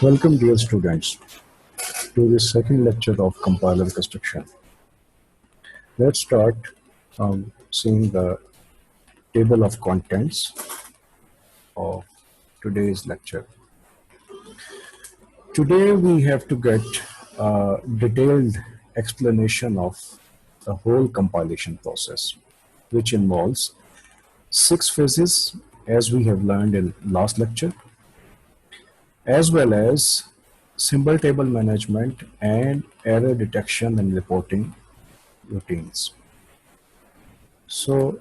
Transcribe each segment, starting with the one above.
Welcome, dear students, to this second lecture of compiler construction. Let's start seeing the table of contents of today's lecture. Today, we have to get a detailed explanation of the whole compilation process, which involves 6 phases, as we have learned in last lecture, as well as symbol table management and error detection and reporting routines. So,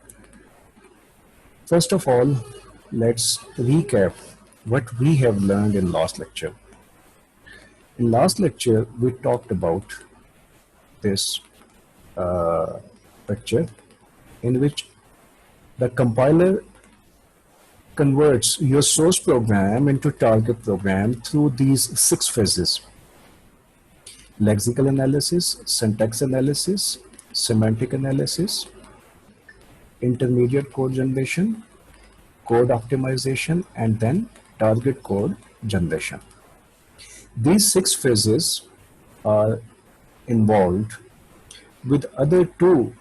first of all, let's recap what we have learned in last lecture. In last lecture, we talked about this picture in which the compiler converts your source program into target program through these 6 phases: lexical analysis, syntax analysis, semantic analysis, intermediate code generation, code optimization, and then target code generation. These 6 phases are involved with other two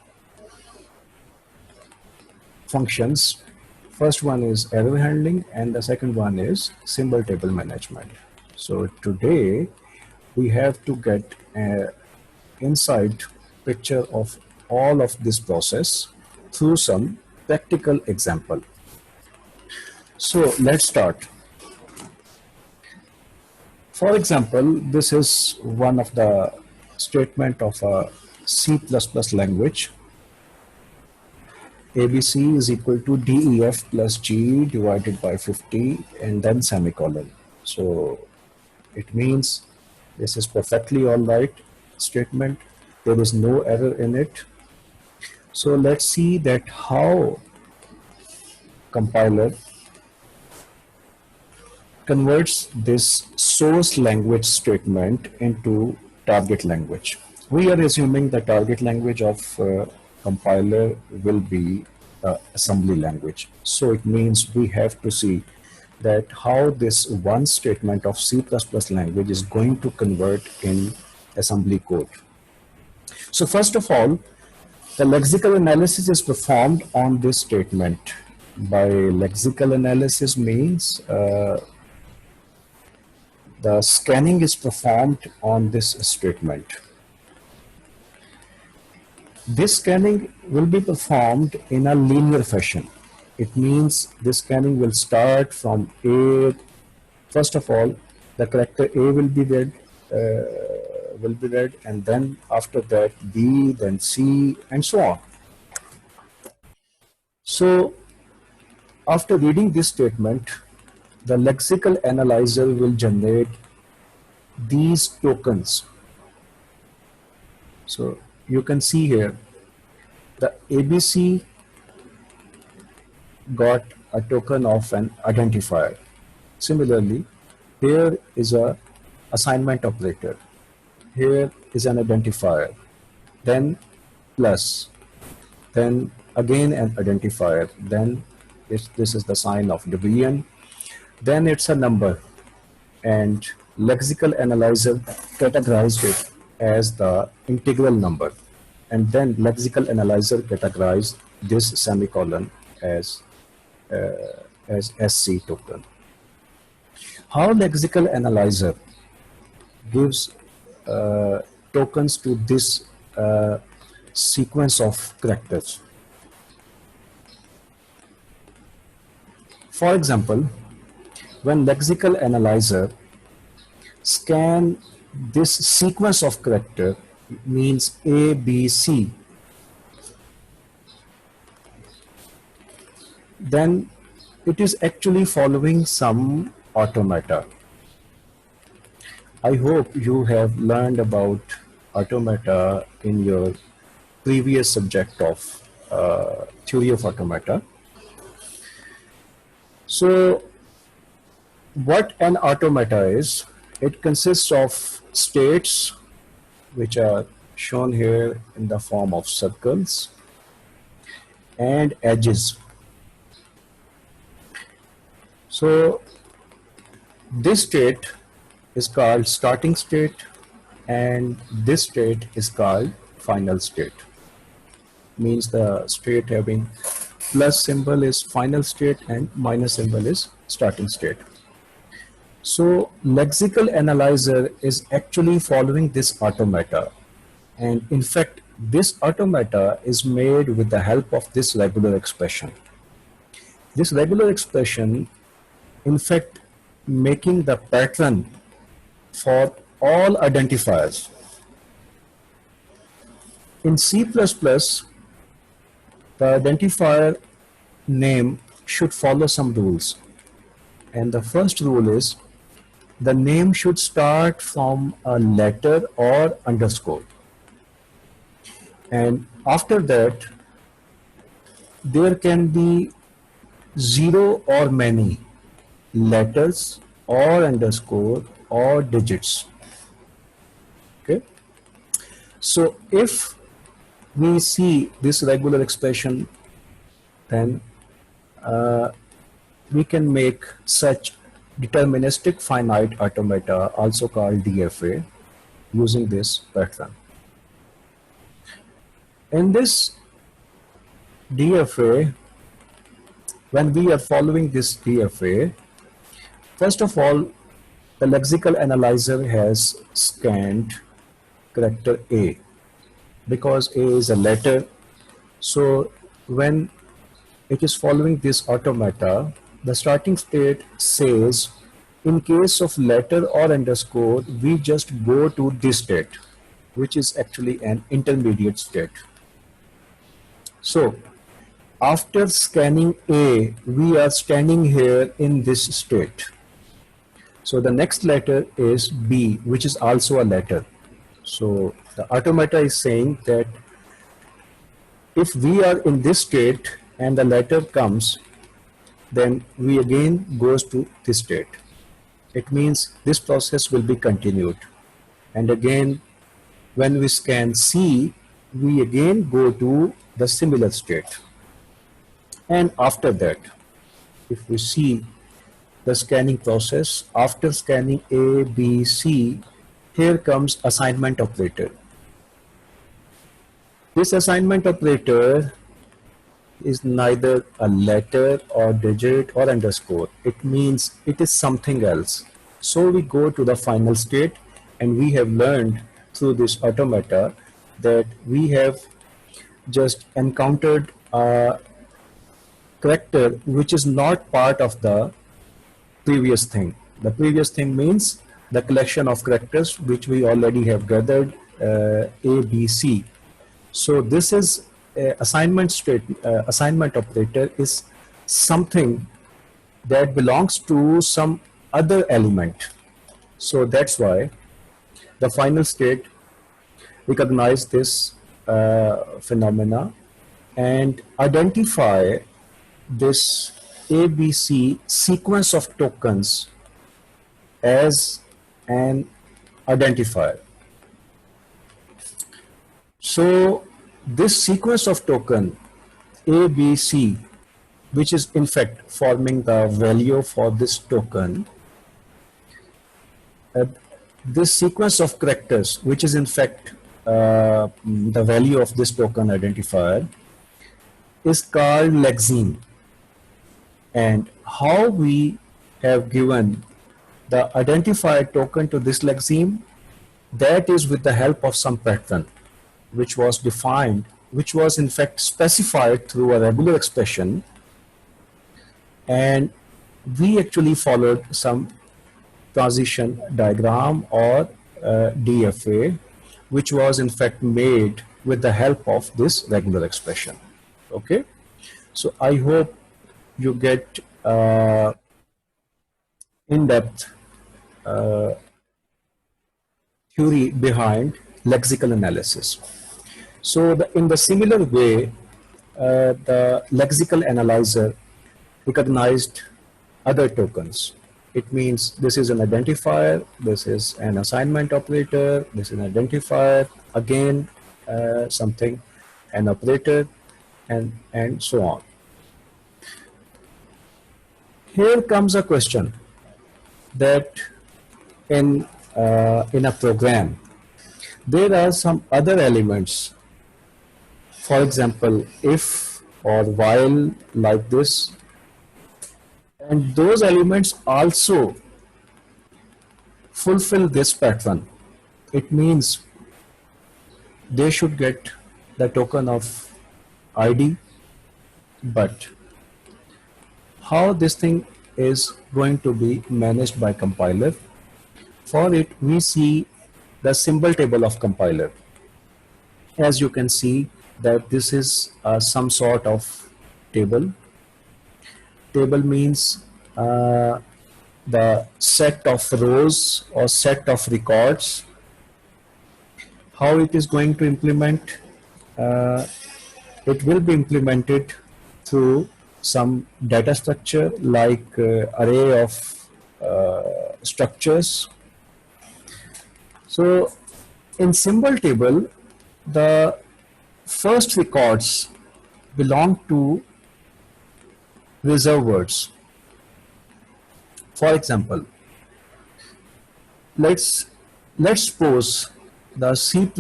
functions. First one is error handling and the second one is symbol table management. So today we have to get an inside picture of all of this process through some practical example. So let's start. For example, this is one of the statement of a C++ language. ABC is equal to DEF plus G divided by 50 and then semicolon. So it means this is perfectly all right statement. There is no error in it. So let's see that how compiler converts this source language statement into target language. We are assuming the target language of compiler will be assembly language. So it means we have to see that how this one statement of C++ language is going to convert in assembly code. So first of all, the lexical analysis is performed on this statement. By lexical analysis means the scanning is performed on this statement. This scanning will be performed in a linear fashion. It means this scanning will start from A. First of all, the character A will be read, and then after that B, then C, and so on. So after reading this statement, the lexical analyzer will generate these tokens. So you can see here the ABC got a token of an identifier. Similarly, here is a assignment operator. Here is an identifier. Then plus. Then again an identifier. Then this is the sign of division. Then it's a number. And lexical analyzer categorized it as the integral number. And then lexical analyzer categorized this semicolon as SC token. How lexical analyzer gives tokens to this sequence of characters. For example, when lexical analyzer scan this sequence of character, means A, B, C, then it is actually following some automata. I hope you have learned about automata in your previous subject of theory of automata. So what an automata is, it consists of states which are shown here in the form of circles and edges. So this state is called starting state, and this state is called final state. Means the state having plus symbol is final state and minus symbol is starting state. So lexical analyzer is actually following this automata, and in fact this automata is made with the help of this regular expression. This regular expression in fact making the pattern for all identifiers. In C++, the identifier name should follow some rules. And the first rule is the name should start from a letter or underscore. And after that, there can be zero or many letters or underscore or digits. Okay. So if we see this regular expression, then we can make such deterministic finite automata, also called DFA, using this pattern. In this DFA, when we are following this DFA, first of all, the lexical analyzer has scanned character A, because A is a letter. So when it is following this automata, the starting state says, in case of letter or underscore, we just go to this state, which is actually an intermediate state. So after scanning A, we are standing here in this state. So the next letter is B, which is also a letter. So the automata is saying that if we are in this state and the letter comes, then we again goes to this state. It means this process will be continued. And again, when we scan C, we again go to the similar state. And after that, if we see the scanning process, after scanning A, B, C, here comes assignment operator. This assignment operator is neither a letter or digit or underscore. It means it is something else. So we go to the final state, and we have learned through this automata that we have just encountered a character which is not part of the previous thing. The previous thing means the collection of characters which we already have gathered, A, B, C. So this is assignment operator is something that belongs to some other element. So that's why the final state recognize this phenomena and identify this ABC sequence of tokens as an identifier. So this sequence of token ABC, which is in fact forming the value for this token, this sequence of characters, which is in fact the value of this token identifier, is called lexeme. And how we have given the identifier token to this lexeme, that is with the help of some pattern which was defined, which was in fact specified through a regular expression, and we actually followed some transition diagram or DFA, which was in fact made with the help of this regular expression. Okay, so I hope you get in-depth theory behind lexical analysis. So in the similar way, the lexical analyzer recognized other tokens. It means this is an identifier, this is an assignment operator, this is an identifier, again something, an operator, and so on. Here comes a question that in in a program, there are some other elements. For example, if or while, like this, and those elements also fulfill this pattern. It means they should get the token of ID, but how this thing is going to be managed by compiler? For it, we see the symbol table of compiler. As you can see that this is some sort of table. Table means the set of rows or set of records. How it is going to implement? It will be implemented through some data structure like array of structures. So in symbol table, the first records belong to reserved words. For example, let's suppose the C++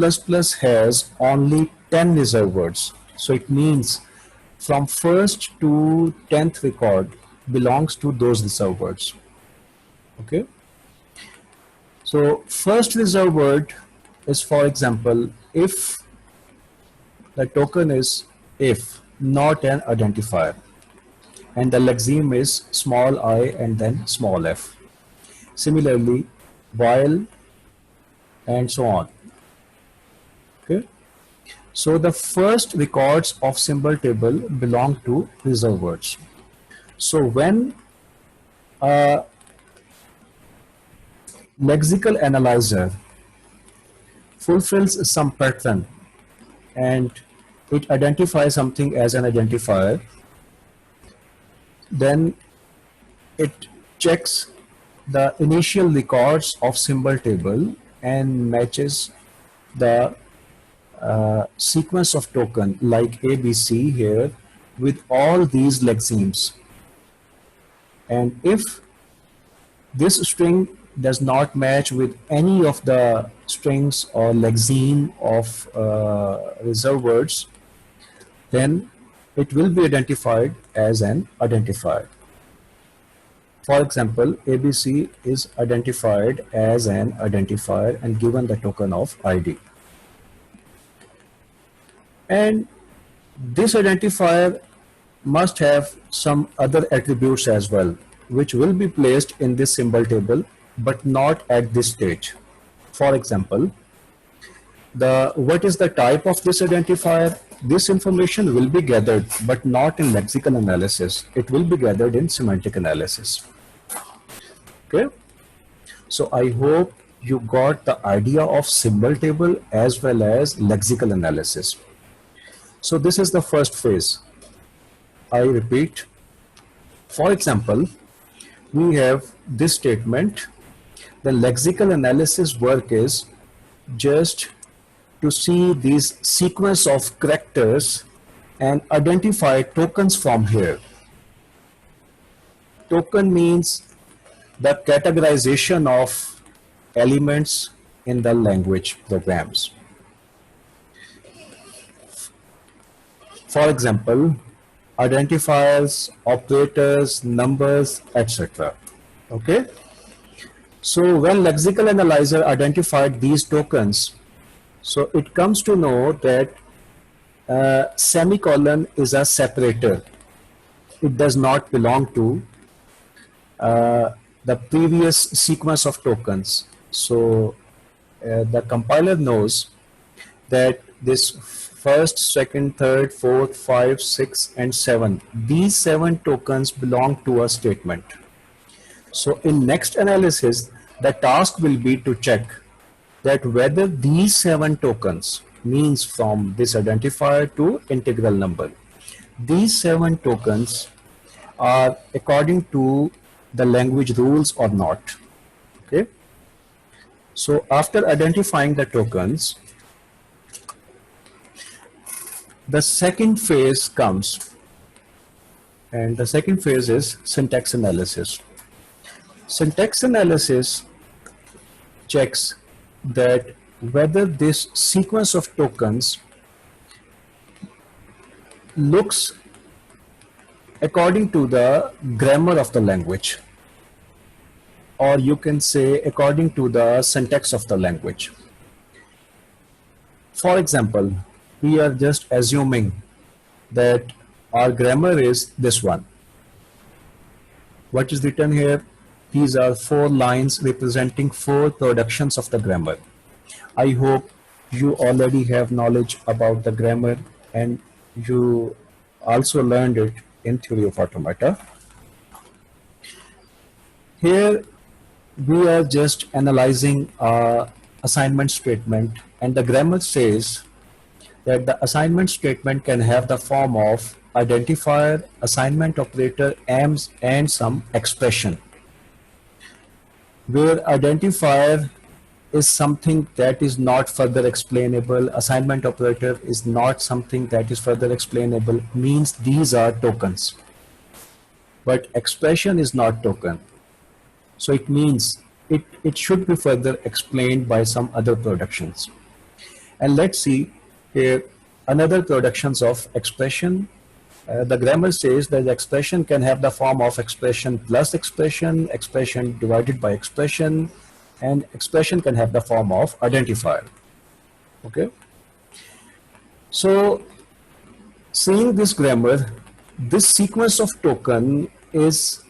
has only 10 reserved words. So it means from first to 10th record belongs to those reserved words. Okay. So first reserved word is, for example, if. The token is if, not an identifier, and the lexeme is small I and then small f. Similarly, while, and so on. Okay. So the first records of symbol table belong to reserved words. So when a lexical analyzer fulfills some pattern and it identifies something as an identifier, then it checks the initial records of symbol table and matches the sequence of token like ABC here with all these lexemes. And if this string does not match with any of the strings or lexeme of reserved words, then it will be identified as an identifier. For example, ABC is identified as an identifier and given the token of ID. And this identifier must have some other attributes as well, which will be placed in this symbol table, but not at this stage. For example, what is the type of this identifier? This information will be gathered, but not in lexical analysis. It will be gathered in semantic analysis. Okay. So I hope you got the idea of symbol table as well as lexical analysis. So this is the first phase. I repeat. For example, we have this statement. The lexical analysis work is just to see these sequence of characters and identify tokens from here. Token means the categorization of elements in the language programs. For example, identifiers, operators, numbers, etc. Okay. So when lexical analyzer identified these tokens, so it comes to know that semicolon is a separator. It does not belong to the previous sequence of tokens. So the compiler knows that this first, second, third, fourth, 5, 6, and 7, these 7 tokens belong to a statement. So in next analysis, the task will be to check that whether these 7 tokens means from this identifier to integral number. These 7 tokens are according to the language rules or not. Okay. So after identifying the tokens, the second phase comes, and the second phase is syntax analysis. Syntax analysis checks that whether this sequence of tokens looks according to the grammar of the language, or you can say according to the syntax of the language. For example, we are just assuming that our grammar is this one. What is written here? These are 4 lines representing 4 productions of the grammar. I hope you already have knowledge about the grammar and you also learned it in theory of automata. Here we are just analyzing a assignment statement, and the grammar says that the assignment statement can have the form of identifier, assignment operator, and some expression, where identifier is something that is not further explainable, assignment operator is not something that is further explainable, means these are tokens. But expression is not token. So it means it should be further explained by some other productions. And let's see here another productions of expression. The grammar says that the expression can have the form of expression plus expression, expression divided by expression, and expression can have the form of identifier. Okay. So seeing this grammar, this sequence of token is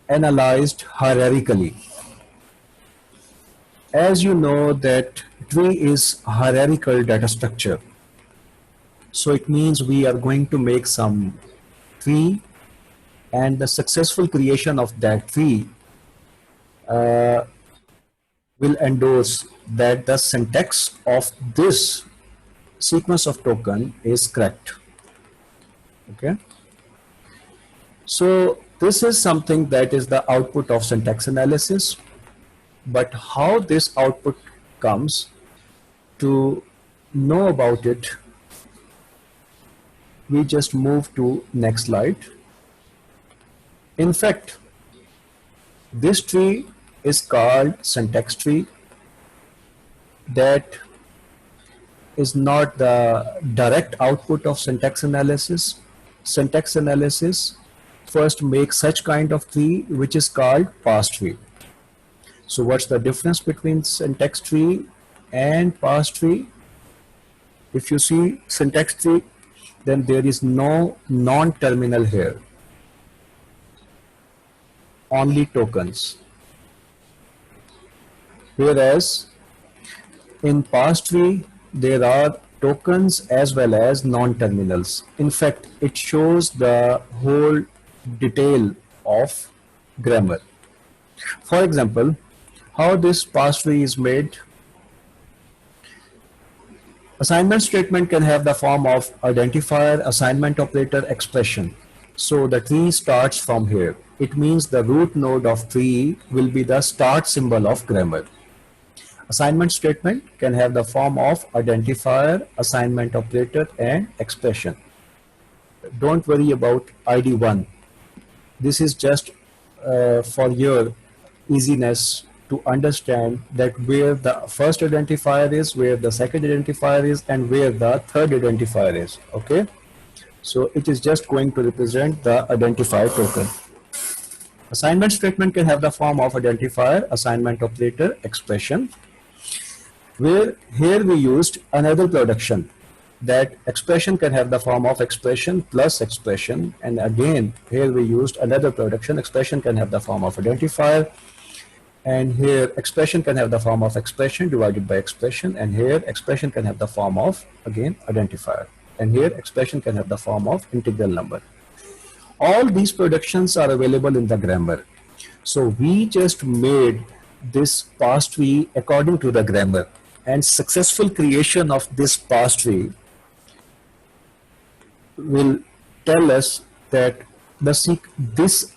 analyzed hierarchically. As you know that tree is hierarchical data structure. So it means we are going to make some tree, and the successful creation of that tree will endorse that the syntax of this sequence of token is correct. Okay. So this is something that is the output of syntax analysis. But how this output comes, to know about it, we just move to next slide. In fact, this tree is called syntax tree. That is not the direct output of syntax analysis. Syntax analysis first makes such kind of tree which is called parse tree. So what's the difference between syntax tree and parse tree? If you see syntax tree, then there is no non-terminal here, only tokens. Whereas in parse tree, there are tokens as well as non-terminals. In fact, it shows the whole detail of grammar. For example, how this parse tree is made. Assignment statement can have the form of identifier, assignment operator, expression. So the tree starts from here. It means the root node of tree will be the start symbol of grammar. Assignment statement can have the form of identifier, assignment operator, and expression. Don't worry about ID1. This is just for your easiness to understand that where the first identifier is, where the second identifier is, and where the third identifier is. Okay. So it is just going to represent the identifier token. Assignment statement can have the form of identifier, assignment operator, expression. Where here we used another production, that expression can have the form of expression plus expression, and again here we used another production, expression can have the form of identifier, and here expression can have the form of expression divided by expression, and here expression can have the form of again identifier, and here expression can have the form of integral number. All these productions are available in the grammar. So we just made this parse tree according to the grammar, and successful creation of this parse tree will tell us that this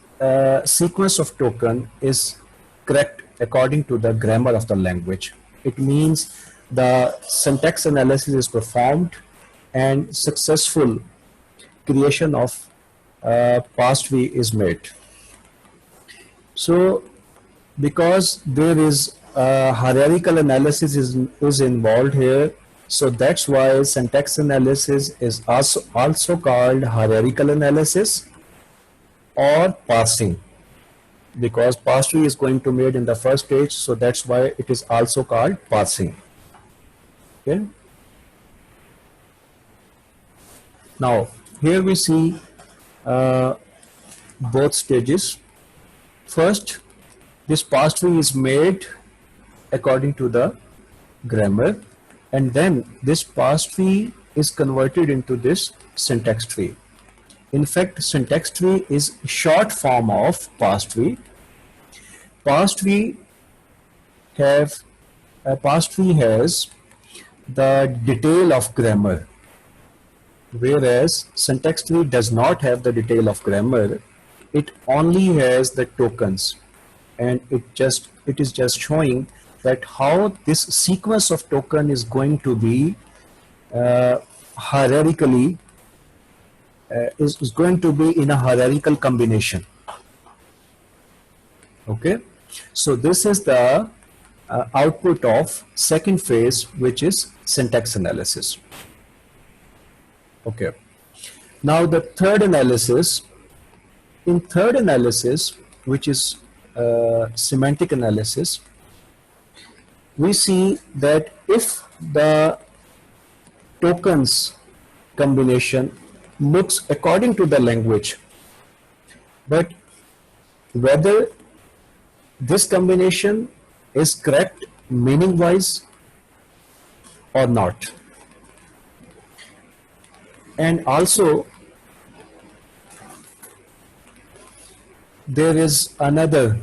sequence of token is correct according to the grammar of the language. It means the syntax analysis is performed and successful creation of parse tree is made. So because there is hierarchical analysis is involved here. So that's why syntax analysis is also called hierarchical analysis or parsing, because parse tree is going to made in the first stage, so that's why it is also called parsing. Okay. Now here we see both stages. First, this parse tree is made according to the grammar, and then this parse tree is converted into this syntax tree. In fact, syntax tree is short form of parse tree. Parse tree has the detail of grammar, whereas syntax tree does not have the detail of grammar. It only has the tokens, and it is just showing that how this sequence of token is going to be hierarchically is going to be in a hierarchical combination. Okay, so this is the output of second phase, which is syntax analysis. Okay, now the third analysis. In third analysis, which is semantic analysis, we see that if the tokens combination looks according to the language, but whether this combination is correct meaning wise or not. And also there is another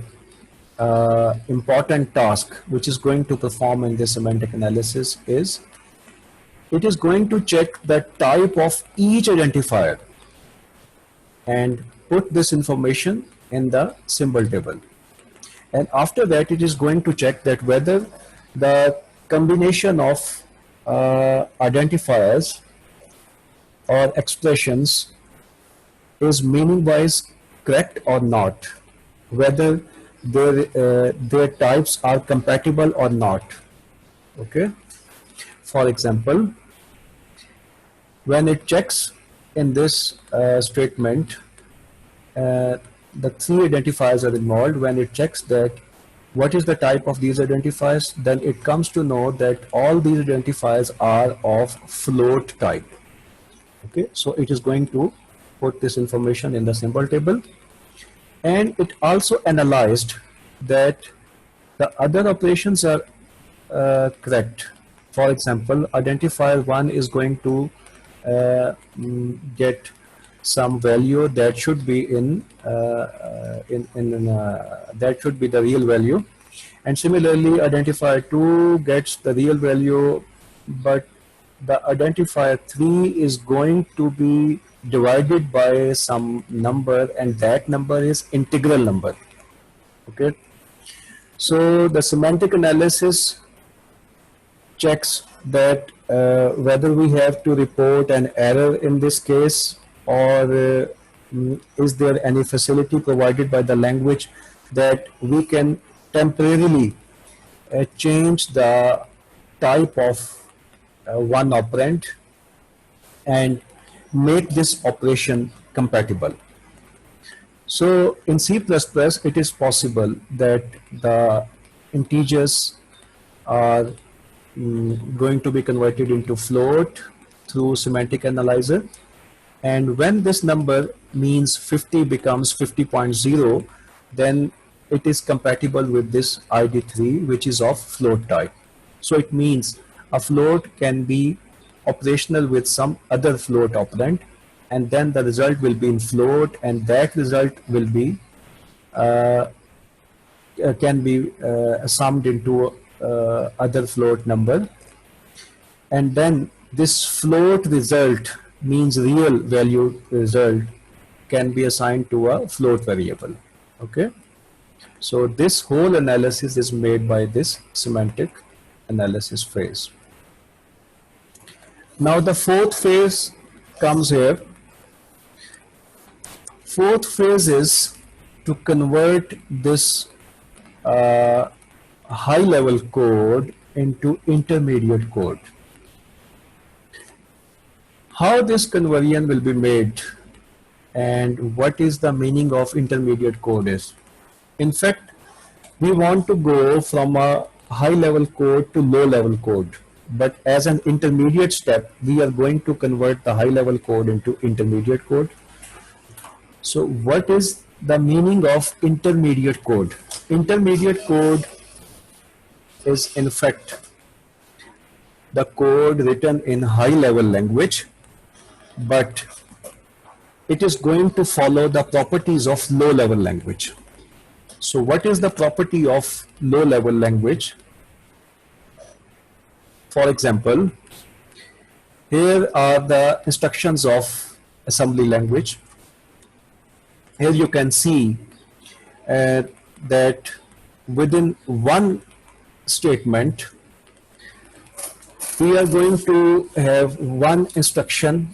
important task which is going to perform in this semantic analysis is it is going to check the type of each identifier and put this information in the symbol table. And after that, it is going to check that whether the combination of identifiers or expressions is meaning wise correct or not, whether their types are compatible or not. Okay. For example, when it checks in this statement, the three identifiers are involved. When it checks that what is the type of these identifiers, then it comes to know that all these identifiers are of float type. Okay, so it is going to put this information in the symbol table, and it also analyzed that the other operations are correct. For example, identifier 1 is going to get some value that should be that should be the real value, and similarly identifier 2 gets the real value, but the identifier 3 is going to be divided by some number, and that number is integral number. Okay, so the semantic analysis checks that whether we have to report an error in this case, or is there any facility provided by the language that we can temporarily change the type of one operand and make this operation compatible. So in C++, it is possible that the integers are going to be converted into float through semantic analyzer, and when this number means 50 becomes 50.0, then it is compatible with this ID3, which is of float type. So it means a float can be operational with some other float operand, and then the result will be in float, and that result will be can be summed into other float number, and then this float result means real value result can be assigned to a float variable. Okay, so this whole analysis is made by this semantic analysis phase. Now the fourth phase comes here. Fourth phase is to convert this high level code into intermediate code. How this conversion will be made and what is the meaning of intermediate code is. In fact, we want to go from a high level code to low level code. But as an intermediate step, we are going to convert the high level code into intermediate code. So what is the meaning of intermediate code? Intermediate code is in fact the code written in high level language, but it is going to follow the properties of low level language. So what is the property of low level language? For example, here are the instructions of assembly language. Here you can see that within one statement, we are going to have one instruction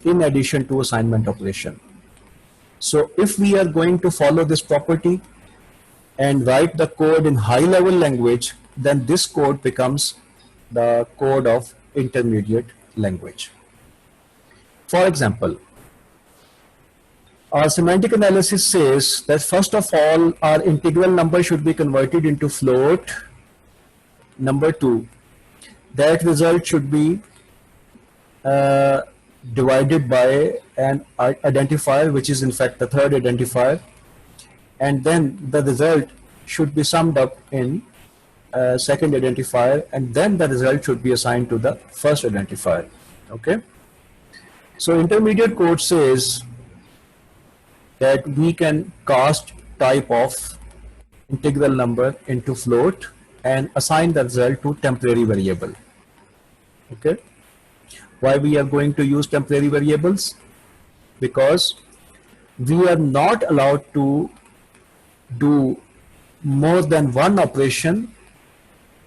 in addition to assignment operation. So if we are going to follow this property and write the code in high level language, then this code becomes the code of intermediate language. For example, our semantic analysis says that first of all, our integral number should be converted into float. Number two, that result should be divided by an identifier, which is in fact the third identifier, and then the result should be summed up in second identifier, and then the result should be assigned to the first identifier. Okay, so intermediate code says that we can cast type of integral number into float and assign the result to temporary variable. Okay, why we are going to use temporary variables? Because we are not allowed to do more than one operation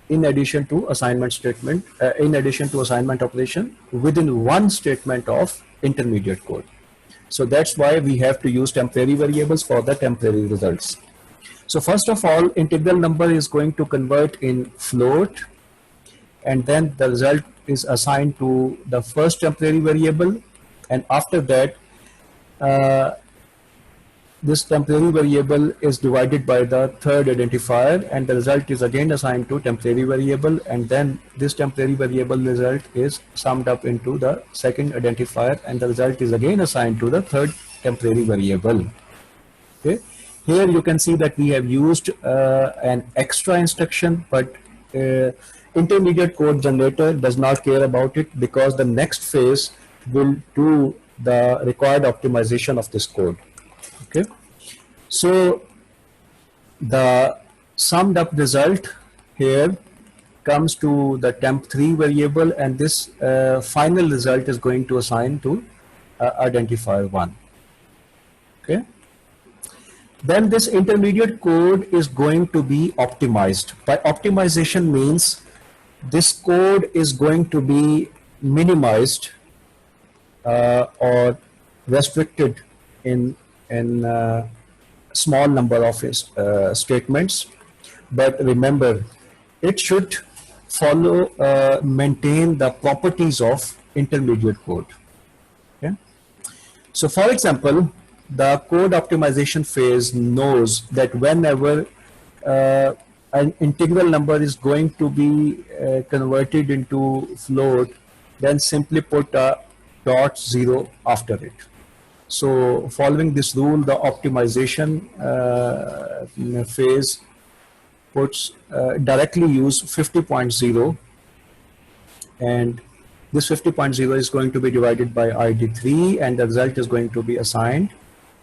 in addition to assignment statement, assignment operation within one statement of intermediate code. So that's why we have to use temporary variables for the temporary results. So first of all, integral number is going to convert in float, and then the result is assigned to the first temporary variable, and after that this temporary variable is divided by the third identifier, and the result is again assigned to temporary variable, and then this temporary variable result is summed up into the second identifier, and the result is again assigned to the third temporary variable. Okay, here you can see that we have used an extra instruction, but intermediate code generator does not care about it, because the next phase will do the required optimization of this code. Okay, so the summed up result here comes to the temp3 variable, and this final result is going to assign to identifier 1. Okay, then this intermediate code is going to be optimized. By optimization means this code is going to be minimized or restricted in small number of statements, but remember, it should follow maintain the properties of intermediate code. Okay, so for example, the code optimization phase knows that whenever an integral number is going to be converted into float, then simply put a .0 after it. So following this rule, the optimization phase puts directly use 50.0, and this 50.0 is going to be divided by ID3, and the result is going to be assigned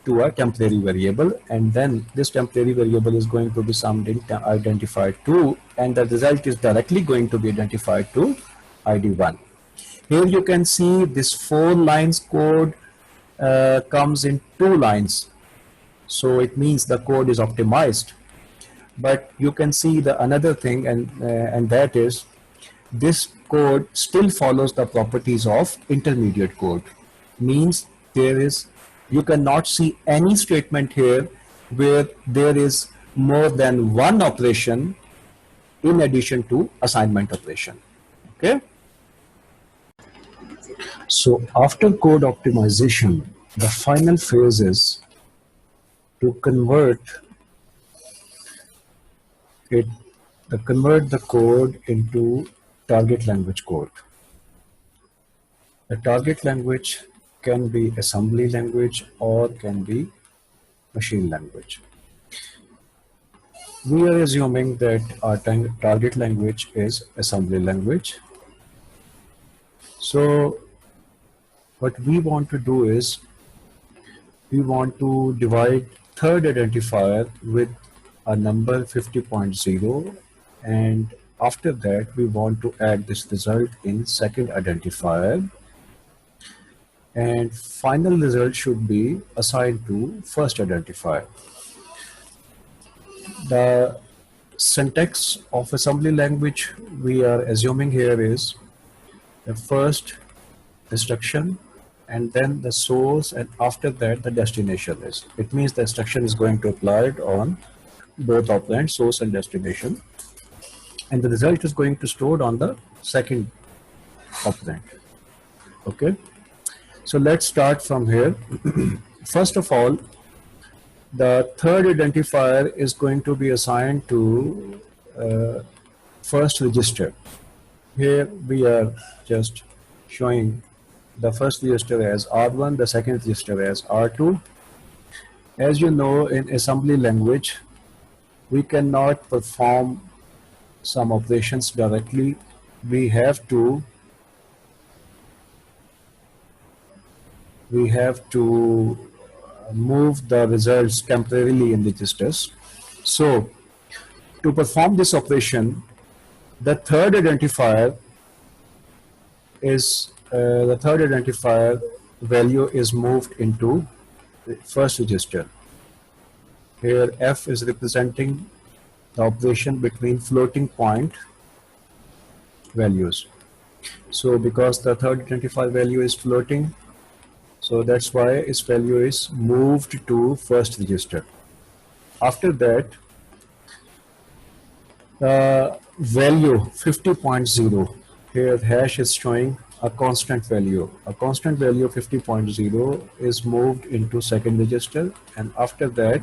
to a temporary variable, and then this temporary variable is going to be summed in identifier 2, and the result is directly going to be identified to ID1. Here you can see this 4 lines code comes in 2 lines, so it means the code is optimized. But you can see the another thing, and that is this code still follows the properties of intermediate code. Means you cannot see any statement here where there is more than one operation in addition to assignment operation. Okay. So after code optimization, the final phase is to it convert the code into target language code. The target language can be assembly language or can be machine language. We are assuming that our target language is assembly language. So what we want to do is we want to divide third identifier with a number 50.0, and after that we want to add this result in second identifier, and final result should be assigned to first identifier. The syntax of assembly language we are assuming here is the first instruction and then the source, and after that the destination is. It means the instruction is going to apply it on both operand, source and destination, and the result is going to stored on the second operand. Okay, so let's start from here. First of all, the third identifier is going to be assigned to first register. Here we are just showing the first register as R1, the second register as R2. As you know, in assembly language, we cannot perform some operations directly. We have to move the results temporarily in registers. So to perform this operation, the third identifier value is moved into the first register. Here F is representing the operation between floating point values. So because the third identifier value is floating, so that's why its value is moved to first register. After that, the value 50.0, here hash is showing a constant value. A constant value of 50.0 is moved into second register, and after that,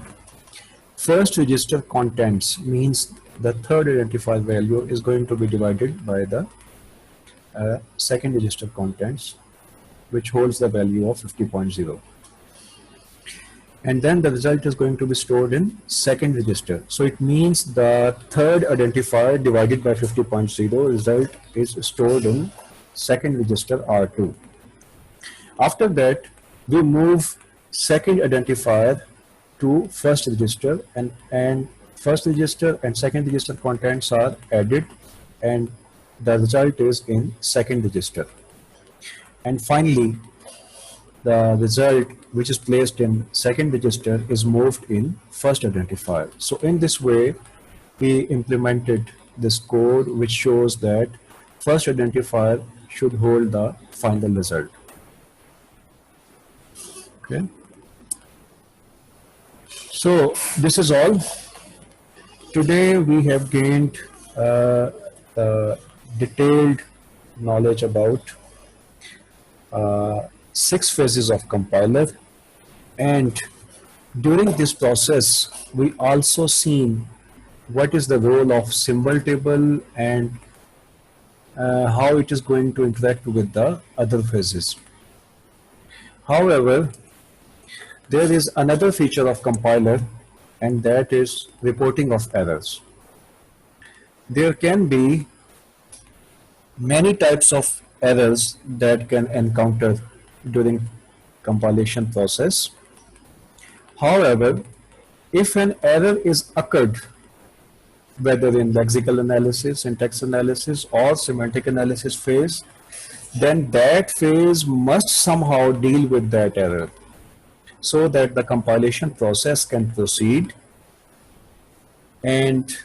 first register contents means the third identifier value is going to be divided by the second register contents, which holds the value of 50.0. And then the result is going to be stored in second register. So it means the third identifier divided by 50.0 result is stored in second register R2. After that, we move second identifier to first register, and first register and second register contents are added, and the result is in second register. And finally, the result which is placed in second register is moved in first identifier. So in this way, we implemented this code which shows that first identifier should hold the final result. Okay. So this is all. Today we have gained detailed knowledge about 6 phases of compiler, and during this process we also seen what is the role of symbol table and how it is going to interact with the other phases. However, there is another feature of compiler, and that is reporting of errors. There can be many types of errors that can encounter during compilation process. However, if an error is occurred, whether in lexical analysis, syntax analysis, or semantic analysis phase, then that phase must somehow deal with that error so that the compilation process can proceed and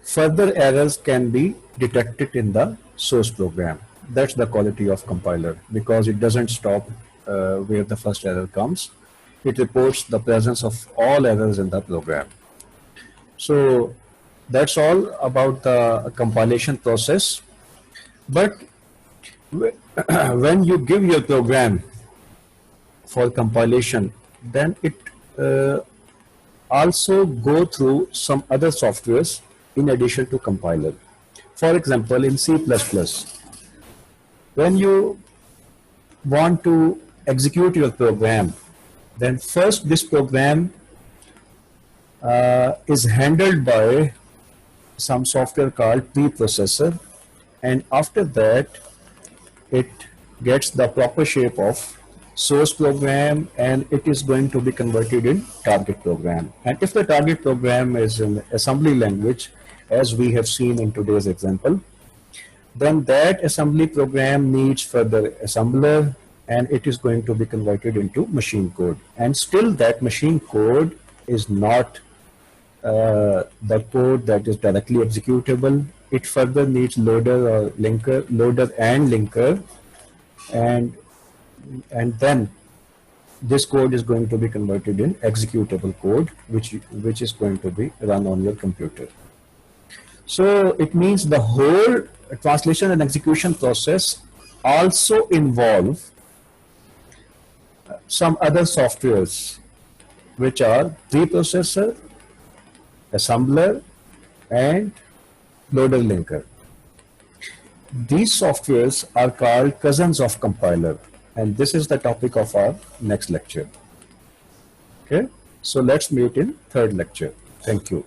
further errors can be detected in the source program. That's the quality of compiler, because it doesn't stop where the first error comes. It reports the presence of all errors in the program. So That's all about the compilation process. But when you give your program for compilation, then it uh, also go through some other softwares in addition to compiler. For example, in C++, when you want to execute your program, then first this program is handled by some software called preprocessor, and after that it gets the proper shape of source program, and it is going to be converted in target program. And if the target program is in assembly language, as we have seen in today's example, then that assembly program needs further assembler, and it is going to be converted into machine code. And still that machine code is not the code that is directly executable. It further needs loader or linker, loader and linker, and then this code is going to be converted in executable code, which is going to be run on your computer. So it means the whole translation and execution process also involve some other softwares, which are preprocessor, assembler, and loader linker. These softwares are called cousins of compiler, and this is the topic of our next lecture. Okay, so let's meet in third lecture. Thank you.